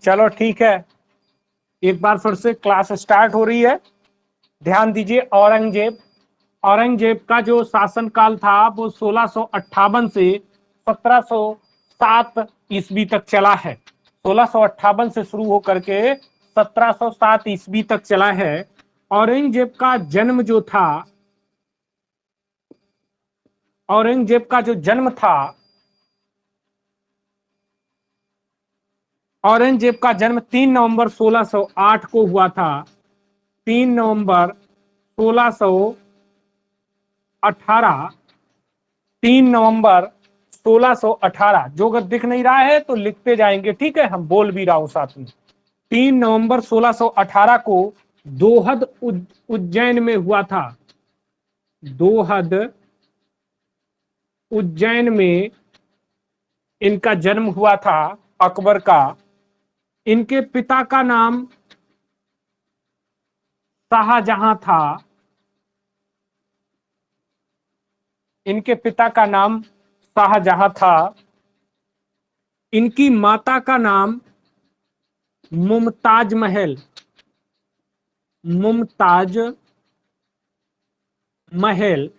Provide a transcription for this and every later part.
चलो ठीक है, एक बार फिर से क्लास स्टार्ट हो रही है। ध्यान दीजिए, औरंगजेब औरंगजेब का जो शासनकाल था वो 1658 से 1707 ईस्वी तक चला है। 1658 से शुरू होकर के 1707 ईस्वी तक चला है। औरंगजेब का जन्म जो था, औरंगजेब का जो जन्म था, औरंगजेब का जन्म 3 नवंबर 1608 को हुआ था। 3 नवंबर 1618, 3 नवंबर 1618। जो अगर दिख नहीं रहा है तो लिखते जाएंगे, ठीक है, हम बोल भी रहा हूं साथ में। 3 नवंबर 1618 को दोहद उज्जैन में हुआ था। दोहद उज्जैन में इनका जन्म हुआ था, अकबर का। इनके पिता का नाम शाहजहां था। इनके पिता का नाम शाहजहां था। इनकी माता का नाम मुमताज महल, मुमताज महल,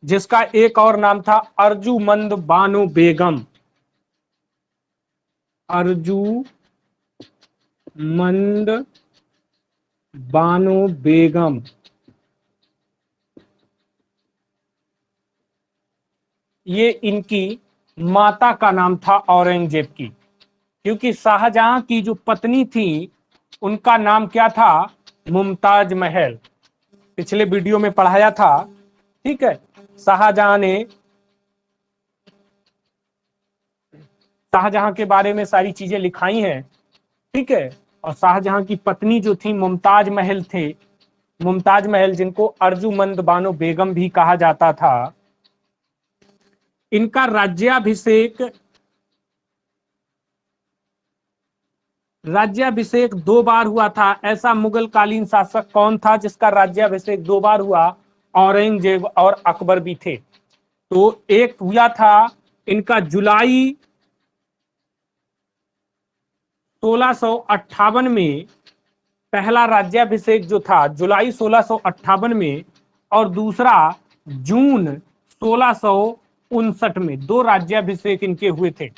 जिसका एक और नाम था अर्जुमंद बानो बेगम। अर्जुमंद बानो बेगम। ये इनकी माता का नाम था औरंगजेब की, क्योंकि शाहजहां की जो पत्नी थी उनका नाम क्या था? मुमताज महल। पिछले वीडियो में पढ़ाया था, ठीक है। शाहजहां के बारे में सारी चीजें लिखाई हैं, ठीक है। और शाहजहां की पत्नी जो थी मुमताज महल थे, मुमताज महल, जिनको अर्जुमंद बानो बेगम भी कहा जाता था। इनका राज्याभिषेक 2 बार हुआ था। ऐसा मुगल कालीन शासक कौन था जिसका राज्याभिषेक 2 बार हुआ? औरंगजेब और अकबर भी थे। तो एक हुआ था इनका जुलाई 1658 में, पहला राज्याभिषेक जो था जुलाई 1658 में, और दूसरा जून 1659 में। 2 राज्याभिषेक इनके हुए थे।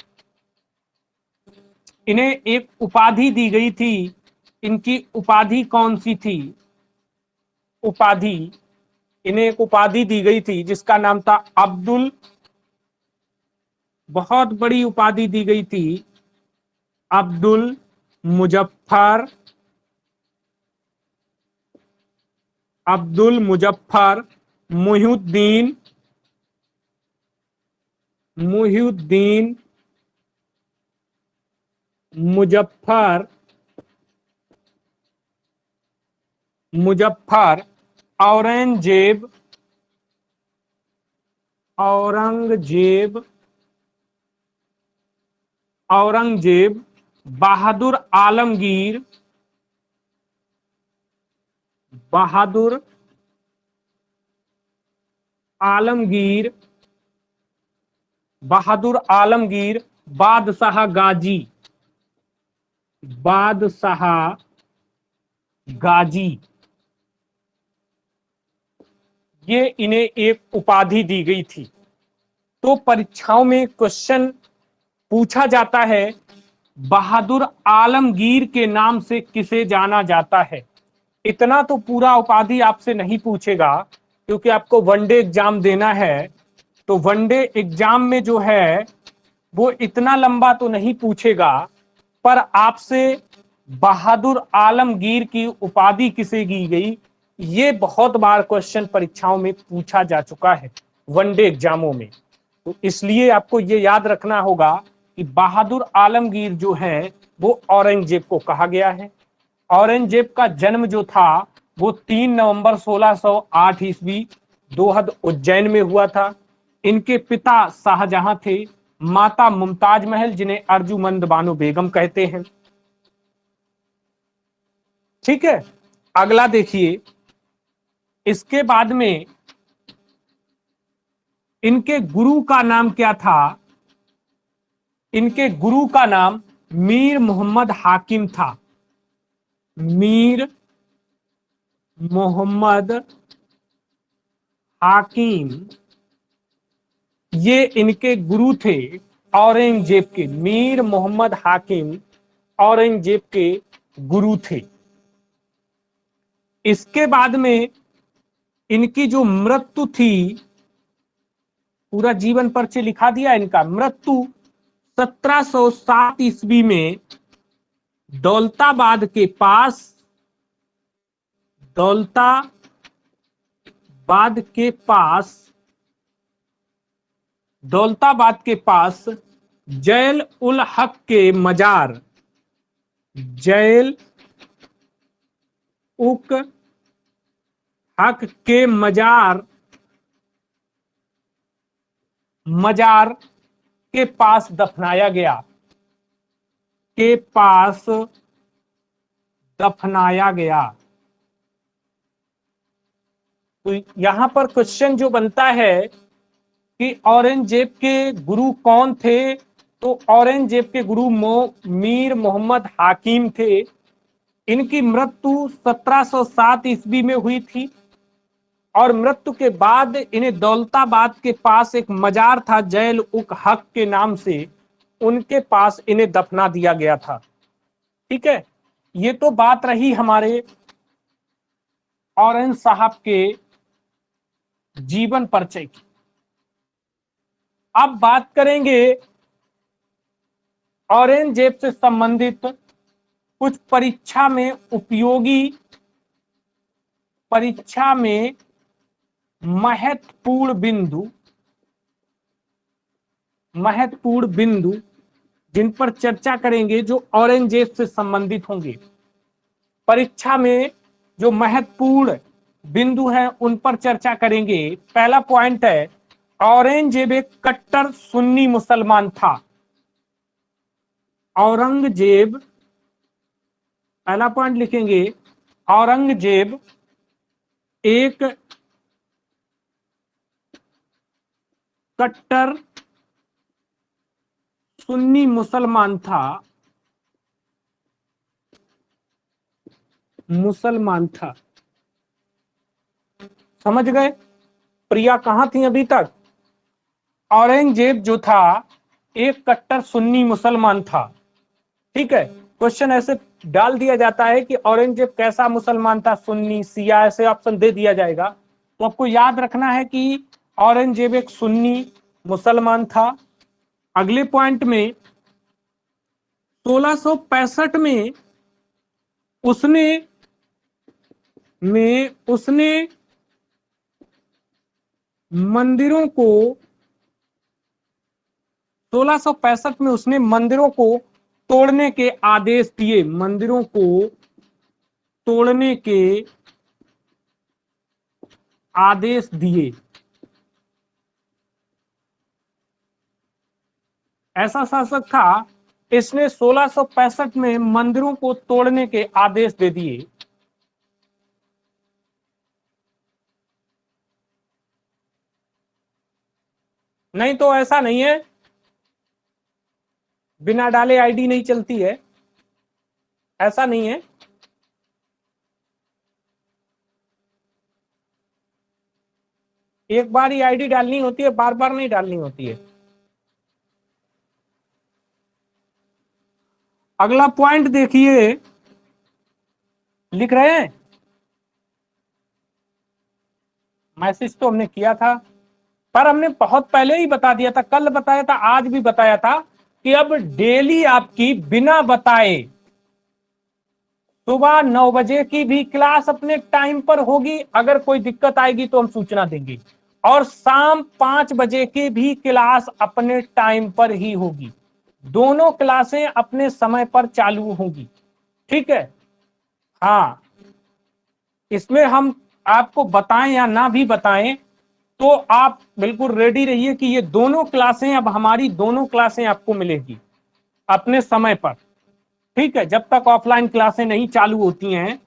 इन्हें एक उपाधि दी गई थी। इनकी उपाधि कौन सी थी? उपाधि, इन्हें एक उपाधि दी गई थी जिसका नाम था अब्दुल, बहुत बड़ी उपाधि दी गई थी, अब्दुल मुजफ्फर, अब्दुल मुजफ्फर मुहिउद्दीन, मुहिउद्दीन मुजफ्फर, मुजफ्फर औरंगजेब, औरंगजेब, औरंगजेब बहादुर आलमगीर, बहादुर आलमगीर, बहादुर आलमगीर बादशाह गाजी, बादशाह गाजी, ये इन्हें एक उपाधि दी गई थी। तो परीक्षाओं में क्वेश्चन पूछा जाता है, बहादुर आलमगीर के नाम से किसे जाना जाता है? इतना तो पूरा उपाधि आपसे नहीं पूछेगा, क्योंकि आपको वनडे एग्जाम देना है। तो वनडे एग्जाम में जो है वो इतना लंबा तो नहीं पूछेगा, पर आपसे बहादुर आलमगीर की उपाधि किसे दी गई, ये बहुत बार क्वेश्चन परीक्षाओं में पूछा जा चुका है, वनडे एग्जामों में। तो इसलिए आपको ये याद रखना होगा कि बहादुर आलमगीर जो है वो औरंगजेब को कहा गया है। औरंगजेब का जन्म जो था वो 3 नवंबर 1608 ईस्वी दोहद उज्जैन में हुआ था। इनके पिता शाहजहां थे, माता मुमताज महल, जिन्हें अर्जुमंद बानो बेगम कहते हैं। ठीक है, अगला देखिए। इसके बाद में इनके गुरु का नाम क्या था? इनके गुरु का नाम मीर मोहम्मद हाकिम था। मीर मोहम्मद हाकिम ये इनके गुरु थे, औरंगजेब के। मीर मोहम्मद हाकिम औरंगजेब के गुरु थे। इसके बाद में इनकी जो मृत्यु थी, पूरा जीवन परिचय लिखा दिया इनका। मृत्यु 1707 ईस्वी में दौलताबाद के पास, दौलताबाद के पास, दौलताबाद के पास जैल उल हक के मजार, जैल उक हक के मजार, मजार के पास दफनाया गया, के पास दफनाया गया। तो यहां पर क्वेश्चन जो बनता है कि औरंगजेब के गुरु कौन थे, तो औरंगजेब के गुरु मीर मोहम्मद हाकिम थे। इनकी मृत्यु 1707 ईस्वी में हुई थी और मृत्यु के बाद इन्हें दौलताबाद के पास एक मजार था जैल उक हक के नाम से, उनके पास इन्हें दफना दिया गया था। ठीक है, ये तो बात रही हमारे औरंग साहब के जीवन परिचय की। अब बात करेंगे औरंगजेब से संबंधित कुछ परीक्षा में उपयोगी, परीक्षा में महत्वपूर्ण बिंदु, महत्वपूर्ण बिंदु जिन पर चर्चा करेंगे जो औरंगजेब से संबंधित होंगे। परीक्षा में जो महत्वपूर्ण बिंदु हैं उन पर चर्चा करेंगे। पहला पॉइंट है, औरंगजेब एक कट्टर सुन्नी मुसलमान था। औरंगजेब, पहला पॉइंट लिखेंगे, औरंगजेब एक कट्टर सुन्नी मुसलमान था, मुसलमान था। समझ गए? प्रिया कहां थी अभी तक? औरंगजेब जो था एक कट्टर सुन्नी मुसलमान था। ठीक है, क्वेश्चन ऐसे डाल दिया जाता है कि औरंगजेब कैसा मुसलमान था, सुन्नी, शिया, ऐसे ऑप्शन दे दिया जाएगा। तो आपको याद रखना है कि औरंगजेब एक सुन्नी मुसलमान था। अगले पॉइंट में 1665 में उसने मंदिरों को, 1665 में उसने मंदिरों को तोड़ने के आदेश दिए, मंदिरों को तोड़ने के आदेश दिए। ऐसा शासक था, इसने 1665 में मंदिरों को तोड़ने के आदेश दे दिए। नहीं तो ऐसा नहीं है, बिना डाले आईडी नहीं चलती है, ऐसा नहीं है। एक बार ही आईडी डालनी होती है, बार बार नहीं डालनी होती है। अगला पॉइंट देखिए, लिख रहे हैं? मैसेज तो हमने किया था, पर हमने बहुत पहले ही बता दिया था, कल बताया था, आज भी बताया था कि अब डेली आपकी बिना बताए सुबह 9 बजे की भी क्लास अपने टाइम पर होगी। अगर कोई दिक्कत आएगी तो हम सूचना देंगे। और शाम 5 बजे की भी क्लास अपने टाइम पर ही होगी। दोनों क्लासें अपने समय पर चालू होंगी। ठीक है? हाँ, इसमें हम आपको बताएं या ना भी बताएं तो आप बिल्कुल रेडी रहिए कि ये दोनों क्लासें, अब हमारी दोनों क्लासें आपको मिलेगी अपने समय पर। ठीक है, जब तक ऑफलाइन क्लासें नहीं चालू होती हैं,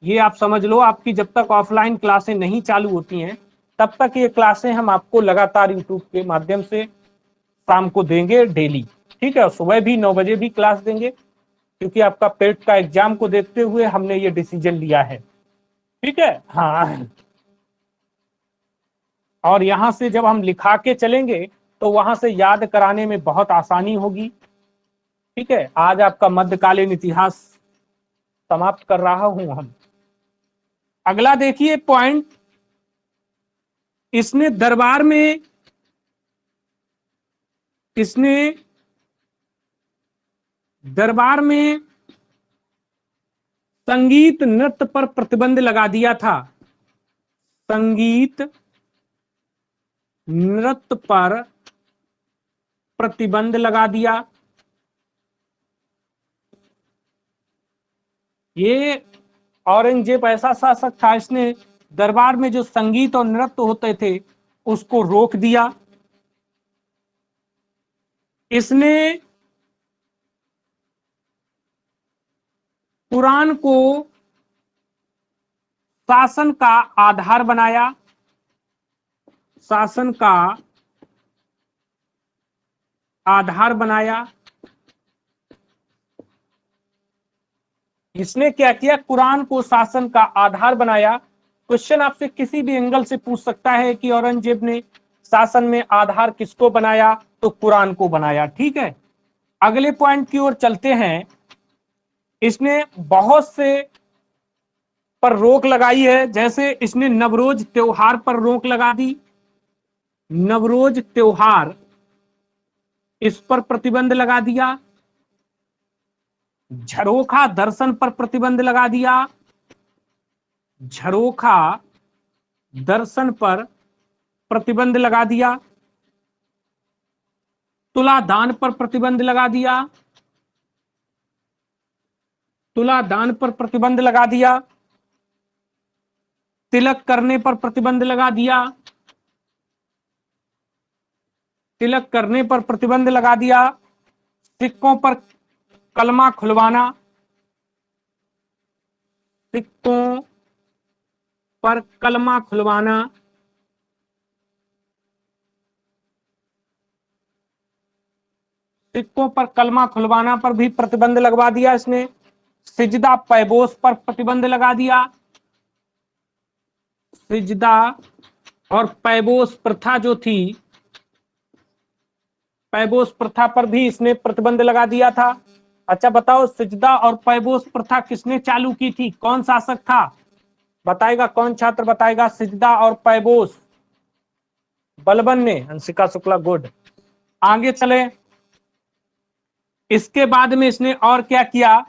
ये आप समझ लो, आपकी जब तक ऑफलाइन क्लासें नहीं चालू होती हैं तब तक ये क्लासें हम आपको लगातार यूट्यूब के माध्यम से शाम को देंगे डेली। ठीक है, सुबह भी 9 बजे भी क्लास देंगे, क्योंकि आपका पेट का एग्जाम को देखते हुए हमने ये डिसीजन लिया है। ठीक है, हाँ। और यहां से जब हम लिखा के चलेंगे तो वहां से याद कराने में बहुत आसानी होगी। ठीक है, आज आपका मध्यकालीन इतिहास समाप्त कर रहा हूं हम। अगला देखिए पॉइंट, इसने दरबार में, इसने दरबार में संगीत नृत्य पर प्रतिबंध लगा दिया था। संगीत नृत्य पर प्रतिबंध लगा दिया। ये औरंगजेब ऐसा शासक था, इसने दरबार में जो संगीत और नृत्य होते थे उसको रोक दिया। इसने कुरान को शासन का आधार बनाया। शासन का आधार बनाया। इसने क्या किया, कुरान को शासन का आधार बनाया। क्वेश्चन आपसे किसी भी एंगल से पूछ सकता है कि औरंगजेब ने शासन में आधार किसको बनाया, तो कुरान को बनाया। ठीक है, अगले पॉइंट की ओर चलते हैं। इसने बहुत से पर रोक लगाई है, जैसे इसने नवरोज त्योहार पर रोक लगा दी। नवरोज त्योहार, इस पर प्रतिबंध लगा दिया। झरोखा दर्शन पर प्रतिबंध लगा दिया। झरोखा दर्शन पर प्रतिबंध लगा दिया। तुला दान पर प्रतिबंध लगा दिया। तुला दान पर प्रतिबंध लगा दिया। तिलक करने पर प्रतिबंध लगा दिया। तिलक करने पर प्रतिबंध लगा दिया। सिक्कों पर कलमा खुलवाना। सिक्कों पर कलमा खुलवाना। सिक्कों पर कलमा खुलवाना पर भी प्रतिबंध लगवा दिया इसने। सिजदा पैबोस पर प्रतिबंध लगा दिया। सिजदा और पैबोस प्रथा जो थी, पैबोस प्रथा पर भी इसने प्रतिबंध लगा दिया था। अच्छा बताओ, सिजदा और पैबोस प्रथा किसने चालू की थी, कौन शासक था, बताएगा कौन छात्र बताएगा। सिजदा और पैबोस, बलबन ने, हंसिका शुक्ला, गुड। आगे चले, इसके बाद में इसने और क्या किया,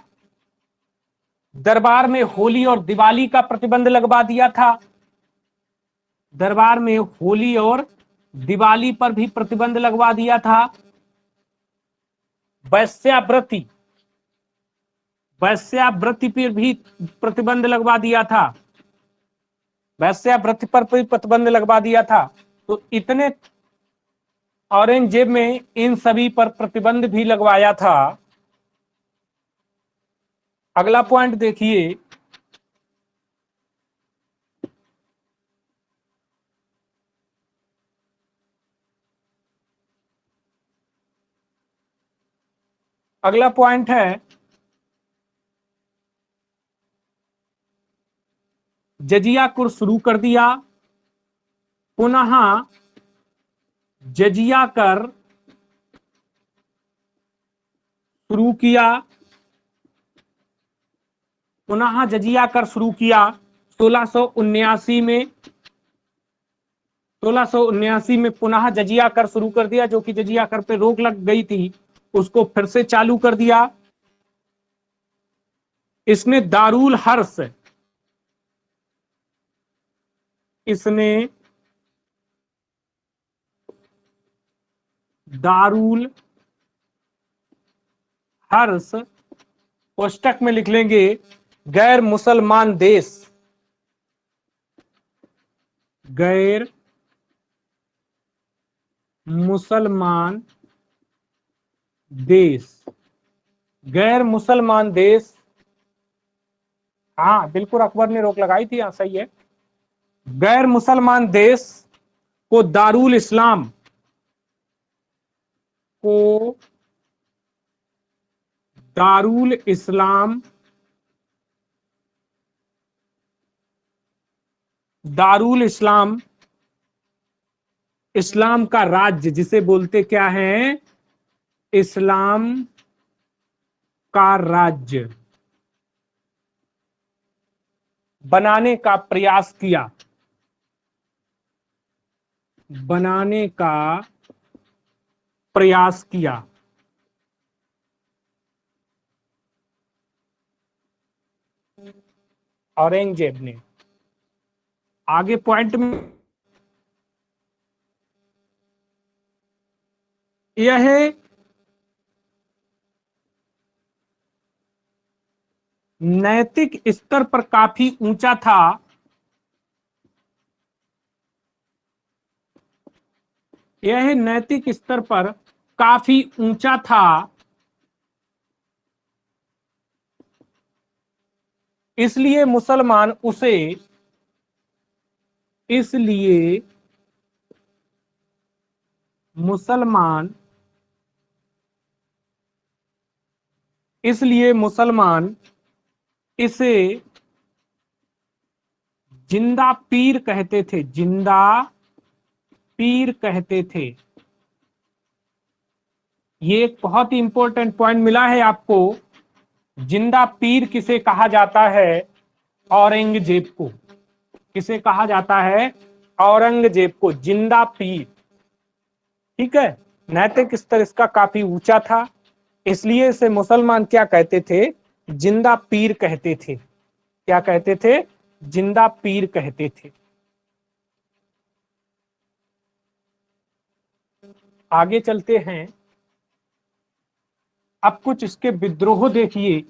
दरबार में होली और दिवाली का प्रतिबंध लगवा दिया था। दरबार में होली और दिवाली पर भी प्रतिबंध लगवा दिया था। वैश्यावृत्ति, वैश्यावृत्ति पर भी प्रतिबंध लगवा दिया था। वैश्यावृत्ति पर भी प्रतिबंध लगवा दिया था। तो इतने औरंगजेब में इन सभी पर प्रतिबंध भी लगवाया था। अगला पॉइंट देखिए, अगला पॉइंट है जजिया कर शुरू कर दिया। पुनः जजिया कर शुरू किया। पुनः जजिया कर शुरू किया 1679 में। 1679 में पुनः जजिया कर शुरू कर दिया, जो कि जजिया कर पे रोक लग गई थी उसको फिर से चालू कर दिया। इसने दारुल हर्ष, इसने दारुल हर्ष, कोष्टक में लिख लेंगे गैर मुसलमान देश, गैर मुसलमान देश, गैर मुसलमान देश। हाँ बिल्कुल, अकबर ने रोक लगाई थी, हाँ सही है। गैर मुसलमान देश को दारुल इस्लाम, को दारुल इस्लाम, दारुल इस्लाम, इस्लाम का राज्य जिसे बोलते क्या है, इस्लाम का राज्य बनाने का प्रयास किया, बनाने का प्रयास किया। औरंगजेब ने। आगे पॉइंट में यह है नैतिक स्तर पर काफी ऊंचा था, यह नैतिक स्तर पर काफी ऊंचा था, इसलिए मुसलमान उसे, इसलिए मुसलमान, इसलिए मुसलमान इसे जिंदा पीर कहते थे, जिंदा पीर कहते थे। ये एक बहुत ही इंपॉर्टेंट पॉइंट मिला है आपको। जिंदा पीर किसे कहा जाता है, औरंगजेब को। किसे कहा जाता है, औरंगजेब को जिंदा पीर। ठीक है, नैतिक स्तर इसका काफी ऊंचा था, इसलिए इसे मुसलमान क्या कहते थे, जिंदा पीर कहते थे। क्या कहते थे, जिंदा पीर कहते थे। आगे चलते हैं, अब कुछ इसके विद्रोह देखिए,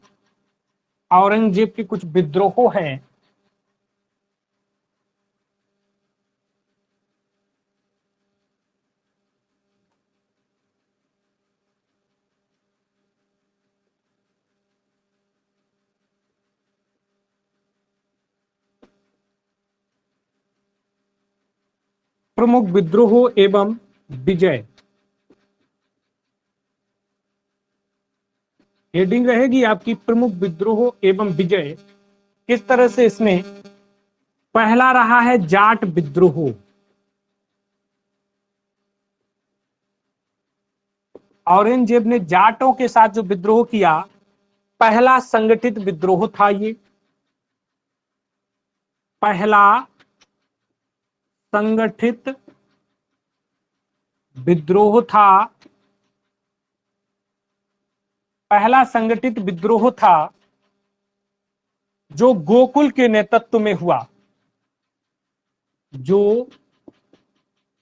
औरंगजेब के कुछ विद्रोह हैं। प्रमुख विद्रोह एवं विजय, हेडिंग रहेगी आपकी प्रमुख विद्रोह एवं विजय। किस तरह से इसमें पहला रहा है जाट विद्रोह। औरंगजेब ने जाटों के साथ जो विद्रोह किया, पहला संगठित विद्रोह था ये, पहला संगठित विद्रोह था, पहला संगठित विद्रोह था जो गोकुल के नेतृत्व में हुआ, जो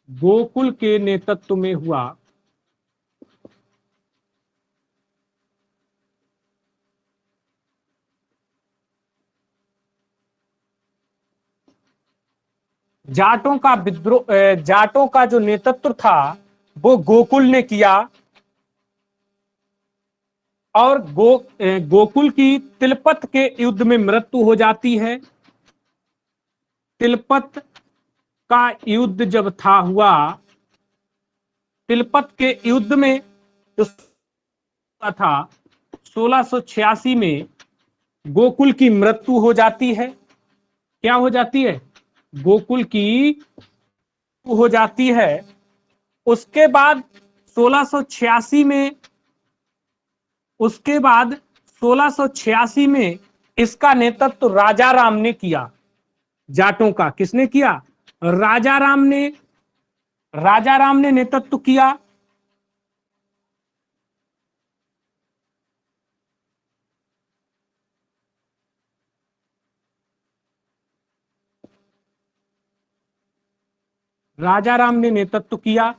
गोकुल के नेतृत्व में हुआ। जाटों का विद्रोह, जाटों का जो नेतृत्व था वो गोकुल ने किया, और गोकुल की तिलपत के युद्ध में मृत्यु हो जाती है। तिलपत का युद्ध जब था हुआ, तिलपत के युद्ध में जो था 1686 में गोकुल की मृत्यु हो जाती है। क्या हो जाती है, गोकुल की हो जाती है। उसके बाद 1686 में, उसके बाद 1686 में इसका नेतृत्व राजा राम ने किया। जाटों का किसने किया, राजा राम ने, राजा राम ने नेतृत्व किया। राजा राम ने नेतृत्व किया,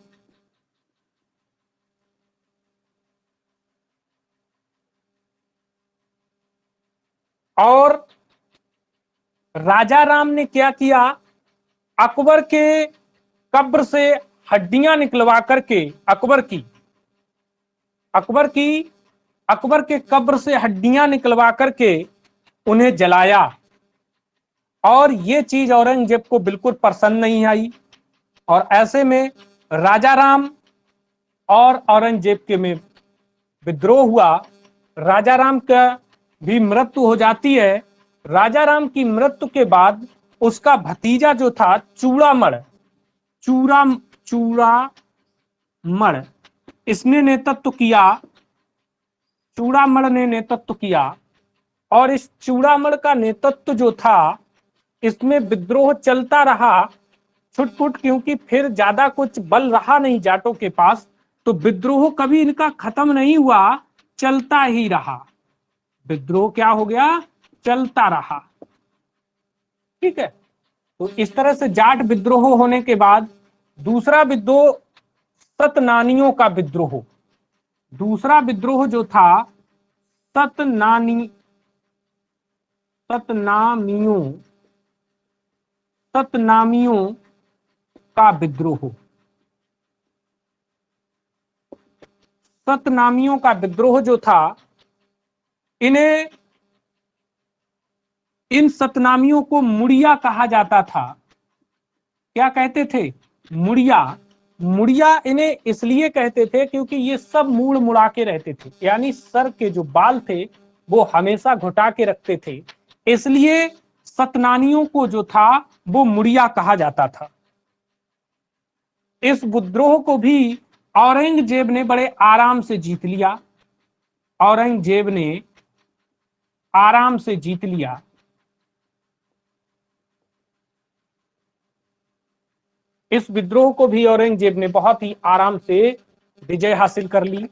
और राजा राम ने क्या किया, अकबर के कब्र से हड्डियां निकलवा करके, अकबर की, अकबर की, अकबर के कब्र से हड्डियां निकलवा करके उन्हें जलाया। और ये चीज औरंगजेब को बिल्कुल पसंद नहीं आई, और ऐसे में राजा राम और औरंगजेब के में विद्रोह हुआ। राजा राम का भी मृत्यु हो जाती है। राजा राम की मृत्यु के बाद उसका भतीजा जो था चूड़ामण, चूड़ा चूड़ामण, इसने नेतृत्व किया, चूड़ामण ने नेतृत्व किया। और इस चूड़ामण का नेतृत्व जो था, इसमें विद्रोह चलता रहा छुटपुट, क्योंकि फिर ज्यादा कुछ बल रहा नहीं जाटों के पास, तो विद्रोह कभी इनका खत्म नहीं हुआ, चलता ही रहा। विद्रोह क्या हो गया, चलता रहा। ठीक है, तो इस तरह से जाट विद्रोह होने के बाद दूसरा विद्रोह सतनानियों का विद्रोह, दूसरा विद्रोह जो था सतनानी सतनामियों सतनामियों का विद्रोह, सतनामियों का विद्रोह जो था, इन्हें इन सतनामियों को मुड़िया कहा जाता था। क्या कहते थे, मुड़िया। मुड़िया इन्हें इसलिए कहते थे क्योंकि ये सब मूड़ मुड़ा के रहते थे, यानी सर के जो बाल थे वो हमेशा घुटा के रखते थे, इसलिए सतनानियों को जो था वो मुड़िया कहा जाता था। इस विद्रोह को भी औरंगजेब ने बड़े आराम से जीत लिया, औरंगजेब ने आराम से जीत लिया। इस विद्रोह को भी औरंगजेब ने बहुत ही आराम से विजय हासिल कर ली।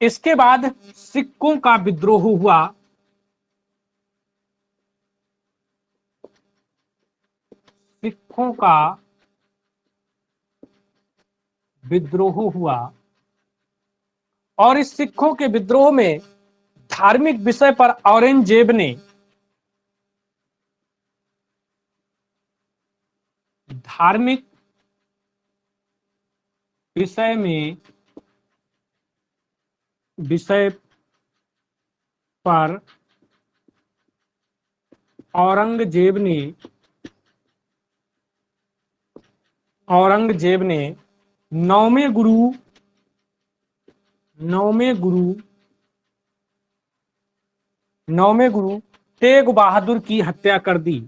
इसके बाद सिखों का विद्रोह हुआ। सिखों का विद्रोह हुआ, और इस सिखों के विद्रोह में धार्मिक विषय पर औरंगजेब ने धार्मिक विषय पर औरंगजेब ने नौवें गुरु तेग बहादुर की हत्या कर दी।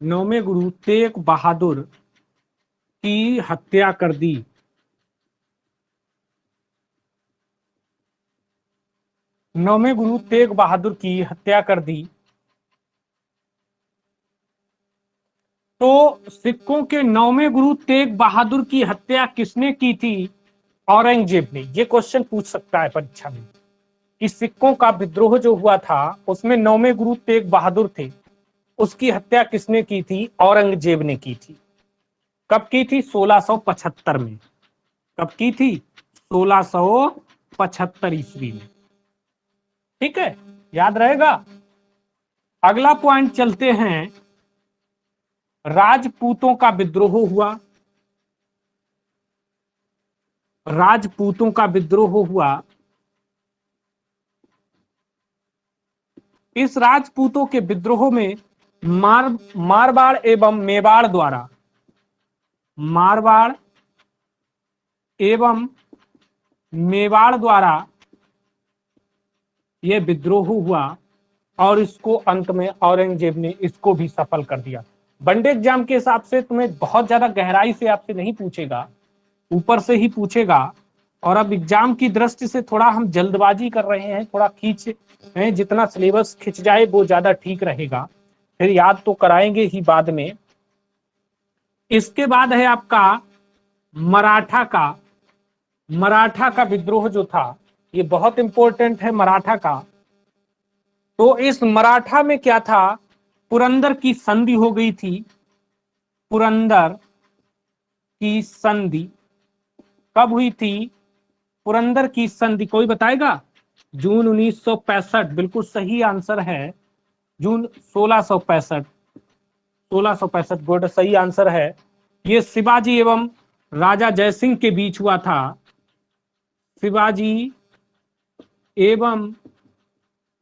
नौवें गुरु तेग बहादुर की हत्या कर दी। नौवें गुरु तेग बहादुर की हत्या कर दी। तो सिखों के नौवें गुरु तेग बहादुर की हत्या किसने की थी, औरंगजेब ने। ये क्वेश्चन पूछ सकता है परीक्षा में कि सिखों का विद्रोह जो हुआ था उसमें नौवें गुरु तेग बहादुर थे, उसकी हत्या किसने की थी, औरंगजेब ने की थी। कब की थी, 1675 में। कब की थी, 1675 ईस्वी में। ठीक है, याद रहेगा। अगला पॉइंट चलते हैं, राजपूतों का विद्रोह हुआ। राजपूतों का विद्रोह हुआ। इस राजपूतों के विद्रोह में मारवाड़ एवं मेवाड़ द्वारा, मारवाड़ एवं मेवाड़ द्वारा यह विद्रोह हुआ, और इसको अंत में औरंगजेब ने इसको भी सफल कर दिया। वनडे एग्जाम के हिसाब से तुम्हें बहुत ज्यादा गहराई से आपसे नहीं पूछेगा, ऊपर से ही पूछेगा। और अब एग्जाम की दृष्टि से थोड़ा हम जल्दबाजी कर रहे हैं, थोड़ा खींच हैं, जितना सिलेबस खिंच जाए वो ज्यादा ठीक रहेगा, फिर याद तो कराएंगे ही बाद में। इसके बाद है आपका मराठा का विद्रोह जो था, ये बहुत इंपॉर्टेंट है मराठा का। तो इस मराठा में क्या था, पुरंदर की संधि हो गई थी। पुरंदर की संधि कब हुई थी, पुरंदर की संधि कोई बताएगा, जून 1965, बिल्कुल सही आंसर है, जून 1665। 1665, गुड, सही आंसर है। ये शिवाजी एवं राजा जयसिंह के बीच हुआ था। शिवाजी एवं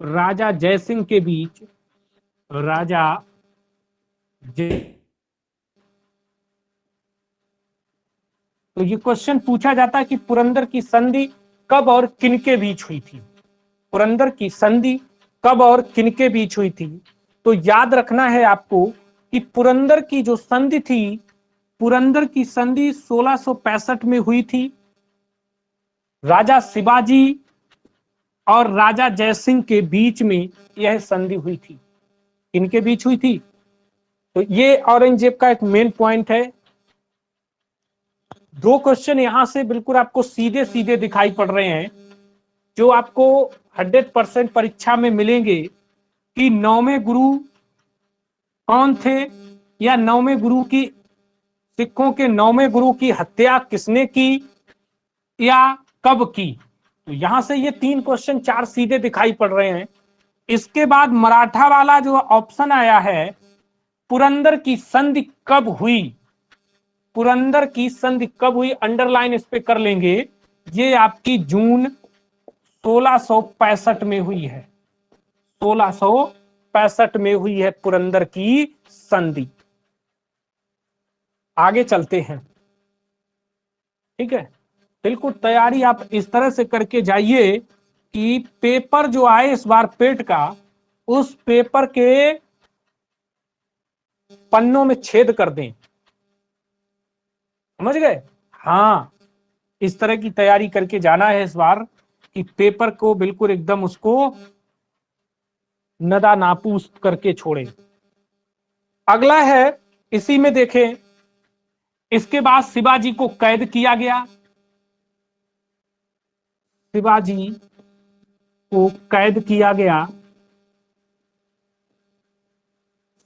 राजा जयसिंह के बीच, राजा जय, तो ये क्वेश्चन पूछा जाता है कि पुरंदर की संधि कब और किनके बीच हुई थी। पुरंदर की संधि कब और किनके बीच हुई थी। तो याद रखना है आपको कि पुरंदर की जो संधि थी, पुरंदर की संधि 1665 में हुई थी। राजा शिवाजी और राजा जयसिंह के बीच में यह संधि हुई थी। किनके बीच हुई थी? तो ये औरंगजेब का एक मेन पॉइंट है। दो क्वेश्चन यहां से बिल्कुल आपको सीधे सीधे दिखाई पड़ रहे हैं, जो आपको 100% परीक्षा में मिलेंगे कि नौवें गुरु कौन थे, या नौवें गुरु की, सिखों के नौवें गुरु की हत्या किसने की या कब की। तो यहां से ये 3 क्वेश्चन 4 सीधे दिखाई पड़ रहे हैं। इसके बाद मराठा वाला जो ऑप्शन आया है, पुरंदर की संधि कब हुई, पुरंदर की संधि कब हुई, अंडरलाइन इस पे कर लेंगे। ये आपकी जून 1665 में हुई है। 1665 में हुई है पुरंदर की संधि। आगे चलते हैं, ठीक है। बिल्कुल तैयारी आप इस तरह से करके जाइए कि पेपर जो आए इस बार पेट का, उस पेपर के पन्नों में छेद कर दें। समझ गए? हाँ, इस तरह की तैयारी करके जाना है इस बार कि पेपर को बिल्कुल एकदम उसको नदा नापूस करके छोड़े। अगला है, इसी में देखें, इसके बाद शिवाजी को कैद किया गया। शिवाजी को कैद किया गया,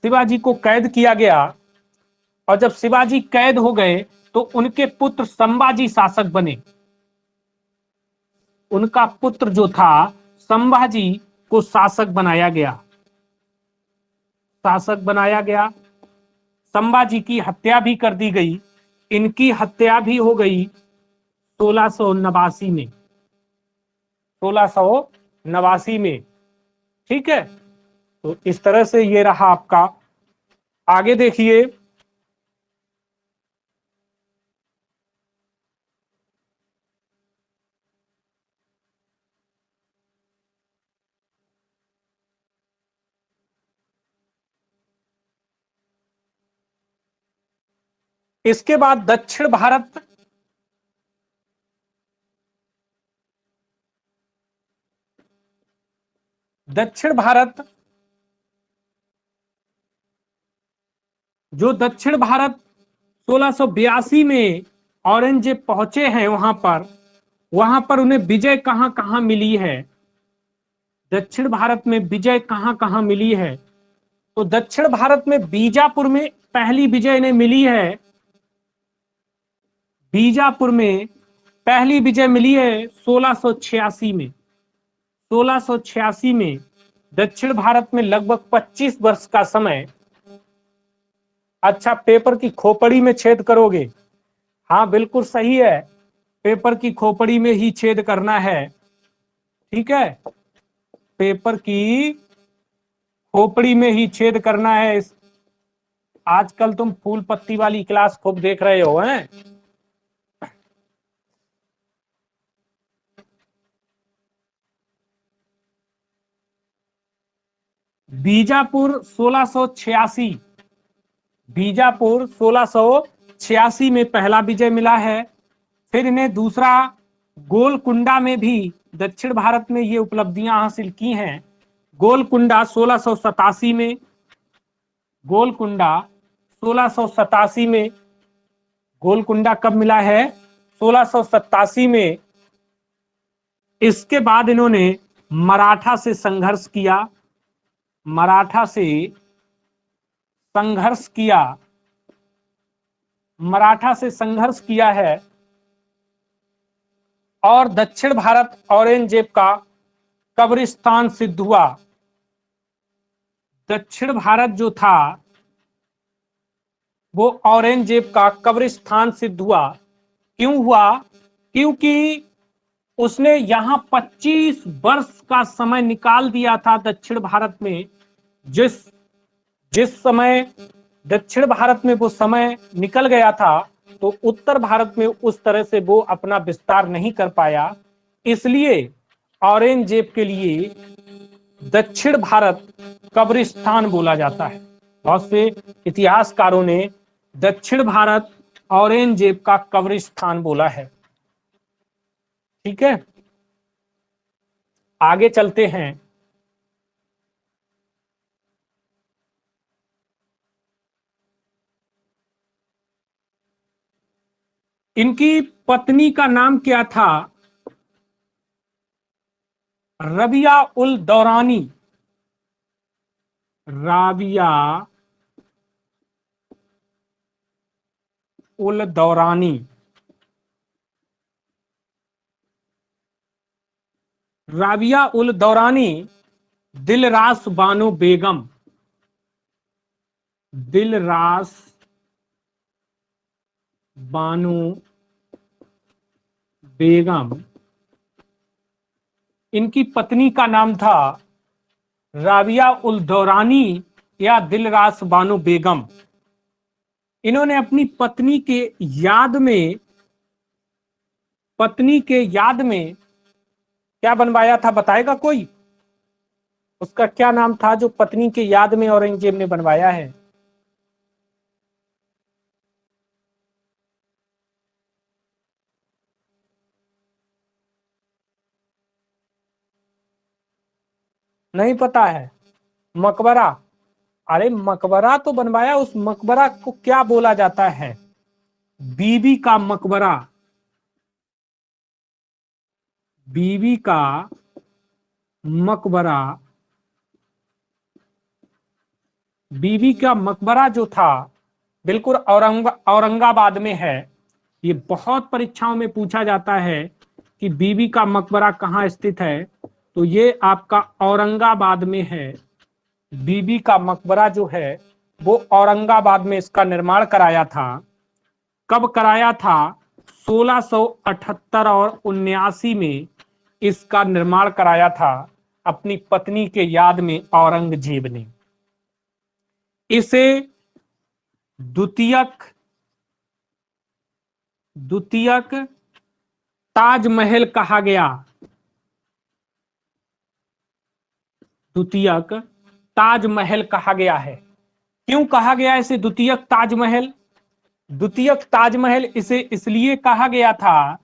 शिवाजी को कैद किया गया। और जब शिवाजी कैद हो गए तो उनके पुत्र संभाजी शासक बने। उनका पुत्र जो था संभाजी को शासक बनाया गया, शासक बनाया गया। संभाजी की हत्या भी कर दी गई। इनकी हत्या भी हो गई 1689 में, 1689 में, ठीक है। तो इस तरह से ये रहा आपका। आगे देखिए, इसके बाद दक्षिण भारत, दक्षिण भारत, जो दक्षिण भारत 1682 में औरंगजेब पहुंचे हैं, वहां पर उन्हें विजय कहां कहां मिली है। दक्षिण भारत में विजय कहां कहां मिली है। तो दक्षिण भारत में बीजापुर में पहली विजय इन्हें मिली है। बीजापुर में पहली विजय मिली है 1686 में। 1686 में दक्षिण भारत में लगभग 25 वर्ष का समय। अच्छा, पेपर की खोपड़ी में छेद करोगे? हाँ बिल्कुल सही है, पेपर की खोपड़ी में ही छेद करना है, ठीक है। पेपर की खोपड़ी में ही छेद करना है। आजकल तुम फूल पत्ती वाली क्लास खूब देख रहे हो, हैं? बीजापुर 1686, बीजापुर 1686 में पहला विजय मिला है। फिर इन्हें दूसरा गोलकुंडा में भी दक्षिण भारत में ये उपलब्धियां हासिल की हैं। गोलकुंडा 1687 में, गोलकुंडा 1687 में, गोलकुंडा कब मिला है? 1687 में। इसके बाद इन्होंने मराठा से संघर्ष किया, मराठा से संघर्ष किया, मराठा से संघर्ष किया है। और दक्षिण भारत औरंगजेब का कब्रिस्तान सिद्ध हुआ। दक्षिण भारत जो था वो औरंगजेब का कब्रिस्तान सिद्ध हुआ। क्यों हुआ? क्योंकि उसने यहां 25 वर्ष का समय निकाल दिया था दक्षिण भारत में। जिस जिस समय दक्षिण भारत में वो समय निकल गया था, तो उत्तर भारत में उस तरह से वो अपना विस्तार नहीं कर पाया। इसलिए औरंगजेब के लिए दक्षिण भारत कब्रिस्तान बोला जाता है। बहुत से इतिहासकारों ने दक्षिण भारत औरंगजेब का कब्रिस्तान बोला है। ठीक है, आगे चलते हैं। इनकी पत्नी का नाम क्या था? रबिया उल दौरानी। राबिया उल दौरानी। राबिया उल दौरानी दिलरास बानो बेगम। दिलरास बानो बेगम, इनकी पत्नी का नाम था राबिया उल दौरानी या दिलरास बानो बेगम। इन्होंने अपनी पत्नी के याद में क्या बनवाया था, बताएगा कोई? उसका क्या नाम था जो पत्नी के याद में औरंगजेब ने बनवाया है? नहीं पता है? मकबरा। अरे मकबरा तो बनवाया, उस मकबरा को क्या बोला जाता है? बीबी का मकबरा। बीबी का मकबरा। बीबी का मकबरा जो था, बिल्कुल औरंगाबाद में है। ये बहुत परीक्षाओं में पूछा जाता है कि बीबी का मकबरा कहाँ स्थित है, तो ये आपका औरंगाबाद में है। बीबी का मकबरा जो है वो औरंगाबाद में इसका निर्माण कराया था। कब कराया था? 1678 और 79 में इसका निर्माण कराया था अपनी पत्नी के याद में औरंगजेब ने। इसे द्वितीयक द्वितीयक ताजमहल कहा गया। द्वितीयक ताजमहल कहा गया है। क्यों कहा गया इसे द्वितीयक ताजमहल? द्वितीयक ताजमहल इसे इसलिए कहा गया था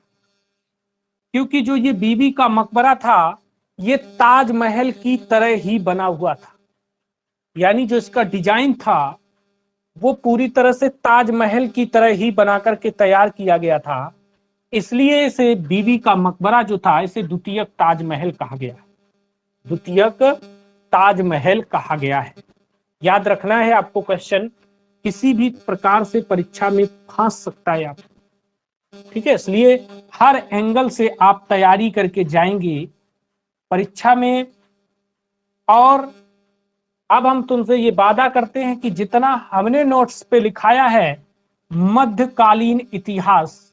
क्योंकि जो ये बीबी का मकबरा था, ये ताजमहल की तरह ही बना हुआ था। यानी जो इसका डिजाइन था वो पूरी तरह से ताजमहल की तरह ही बना करके तैयार किया गया था। इसलिए इसे बीबी का मकबरा जो था, इसे द्वितीयक ताजमहल कहा गया। द्वितीयक ताजमहल कहा गया है। याद रखना है आपको, क्वेश्चन किसी भी प्रकार से परीक्षा में फंस सकता है आपको। ठीक है, इसलिए हर एंगल से आप तैयारी करके जाएंगे परीक्षा में। और अब हम तुमसे ये वादा करते हैं कि जितना हमने नोट्स पे लिखाया है मध्यकालीन इतिहास,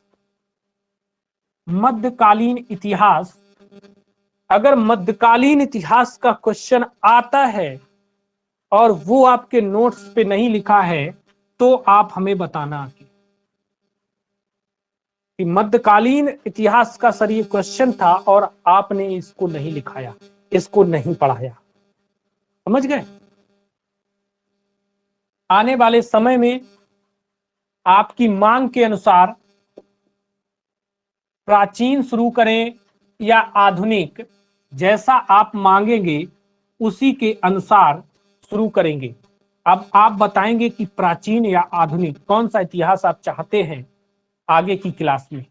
मध्यकालीन इतिहास, अगर मध्यकालीन इतिहास का क्वेश्चन आता है और वो आपके नोट्स पे नहीं लिखा है, तो आप हमें बताना कि मध्यकालीन इतिहास का सर ये क्वेश्चन था और आपने इसको नहीं लिखाया, इसको नहीं पढ़ाया। समझ गए? आने वाले समय में आपकी मांग के अनुसार प्राचीन शुरू करें या आधुनिक, जैसा आप मांगेंगे उसी के अनुसार शुरू करेंगे। अब आप बताएंगे कि प्राचीन या आधुनिक कौन सा इतिहास आप चाहते हैं आगे की क्लास में।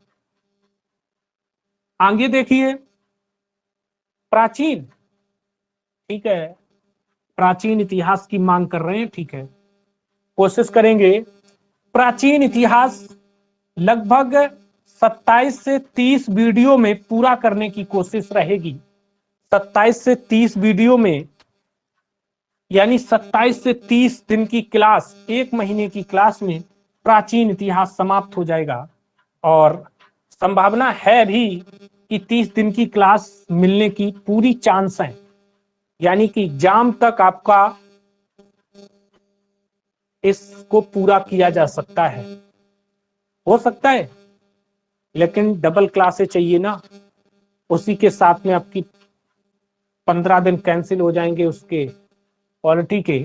आगे देखिए, प्राचीन, ठीक है, प्राचीन इतिहास की मांग कर रहे हैं, ठीक है, कोशिश करेंगे। प्राचीन इतिहास लगभग 27 से 30 वीडियो में पूरा करने की कोशिश रहेगी। 27 से 30 वीडियो में, यानी 27 से 30 दिन की क्लास, एक महीने की क्लास में प्राचीन इतिहास समाप्त हो जाएगा और संभावना है भी कि 30 दिन की क्लास मिलने की पूरी चांस है, यानी कि एग्जाम तक आपका इसको पूरा किया जा सकता है, हो सकता है, लेकिन डबल क्लासें चाहिए ना, उसी के साथ में आपकी 15 दिन कैंसिल हो जाएंगे उसके क्वालिटी के।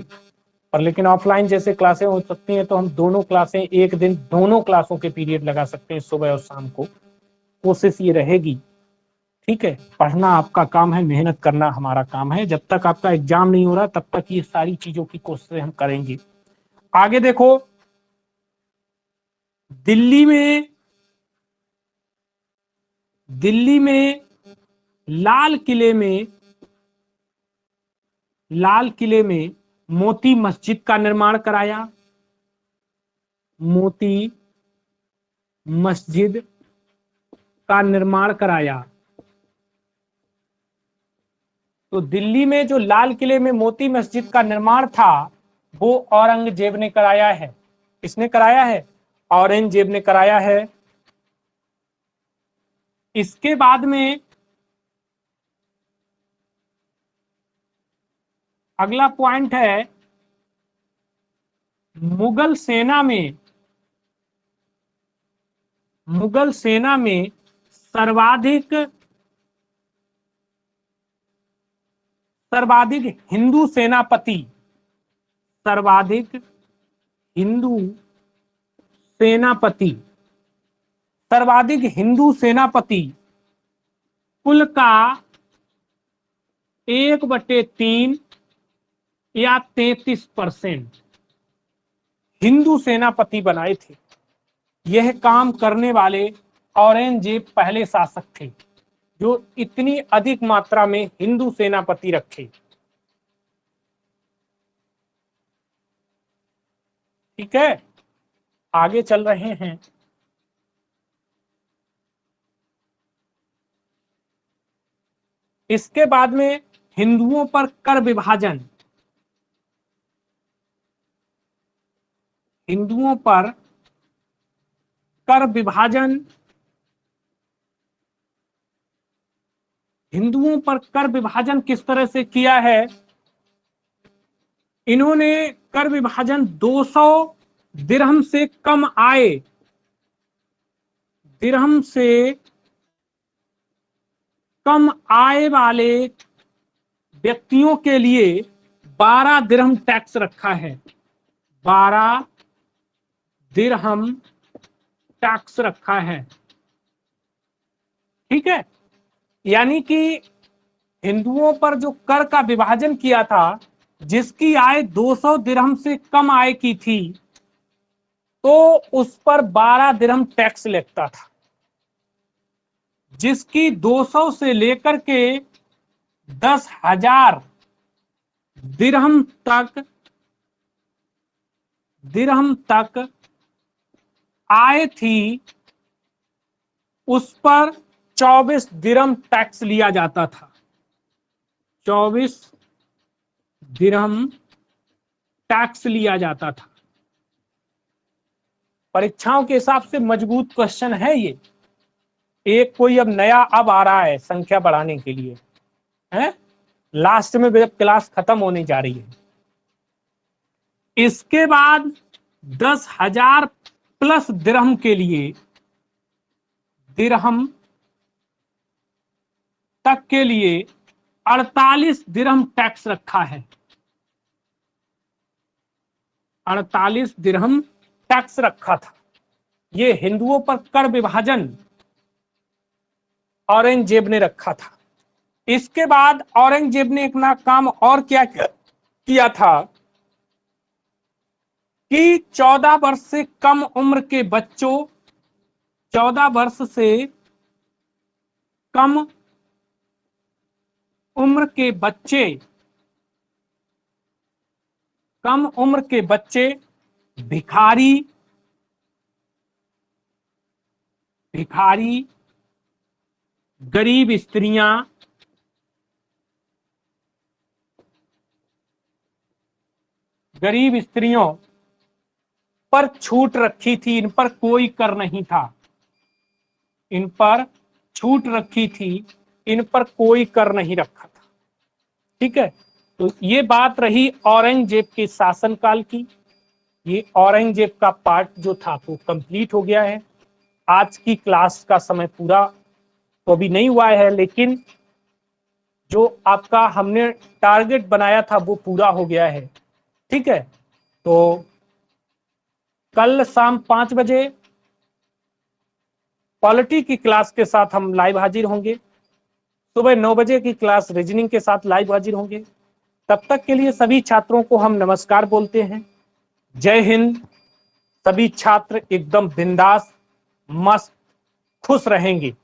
पर लेकिन ऑफलाइन जैसे क्लासें हो सकती हैं तो हम दोनों क्लासें एक दिन दोनों क्लासों के पीरियड लगा सकते हैं, सुबह और शाम को। कोशिश ये रहेगी, ठीक है, पढ़ना आपका काम है, मेहनत करना हमारा काम है। जब तक आपका एग्जाम नहीं हो रहा तब तक ये सारी चीजों की कोशिश हम करेंगे। आगे देखो, दिल्ली में लाल किले में मोती मस्जिद का निर्माण कराया। मोती मस्जिद का निर्माण कराया। तो दिल्ली में जो लाल किले में मोती मस्जिद का निर्माण था वो औरंगजेब ने कराया है। किसने कराया है? औरंगजेब ने कराया है। इसके बाद में अगला पॉइंट है, मुगल सेना में सर्वाधिक हिंदू सेनापति सर्वाधिक हिंदू सेनापति सर्वाधिक हिंदू सेनापति कुल का 1/3 या 33% हिंदू सेनापति बनाए थे। यह काम करने वाले औरंगजेब पहले शासक थे जो इतनी अधिक मात्रा में हिंदू सेनापति रखे। ठीक है, आगे चल रहे हैं। इसके बाद में हिंदुओं पर कर विभाजन। हिंदुओं पर कर विभाजन हिंदुओं पर कर विभाजन किस तरह से किया है? इन्होंने कर विभाजन 200 दिरहम से कम आए दिरहम से कम आय वाले व्यक्तियों के लिए 12 दिरहम टैक्स रखा है। 12 दिरहम टैक्स रखा है। ठीक है, यानी कि हिंदुओं पर जो कर का विभाजन किया था, जिसकी आय 200 दिरहम से कम आय की थी तो उस पर 12 दिरहम टैक्स लगता था। जिसकी 200 से लेकर के 10,000 दिरहम तक आय थी, उस पर 24 दिरहम टैक्स लिया जाता था। 24 दिरहम टैक्स लिया जाता था। परीक्षाओं के हिसाब से मजबूत क्वेश्चन है ये। एक कोई अब नया अब आ रहा है संख्या बढ़ाने के लिए, है लास्ट में जब क्लास खत्म होने जा रही है। इसके बाद 10,000 प्लस दिरहम के लिए, दिरहम तक के लिए 48 दिरहम टैक्स रखा है। 48 दिरहम टैक्स रखा था। ये हिंदुओं पर कर विभाजन औरंगजेब ने रखा था। इसके बाद औरंगजेब ने अपना काम और क्या किया था कि 14 वर्ष से कम उम्र के बच्चों 14 वर्ष से कम उम्र के बच्चे भिखारी गरीब स्त्रियां, गरीब स्त्रियों पर छूट रखी थी, इन पर कोई कर नहीं था, इन पर छूट रखी थी, इन पर कोई कर नहीं रखा था। ठीक है, तो ये बात रही औरंगजेब के शासनकाल की। ये औरंगजेब का पार्ट जो था वो कंप्लीट हो गया है। आज की क्लास का समय पूरा तो अभी नहीं हुआ है, लेकिन जो आपका हमने टारगेट बनाया था वो पूरा हो गया है। ठीक है, तो कल शाम 5 बजे पॉलिटी की क्लास के साथ हम लाइव हाजिर होंगे। सुबह 9 बजे की क्लास रीजनिंग के साथ लाइव हाजिर होंगे। तब तक के लिए सभी छात्रों को हम नमस्कार बोलते हैं। जय हिंद। सभी छात्र एकदम बिंदास, मस्त, खुश रहेंगे।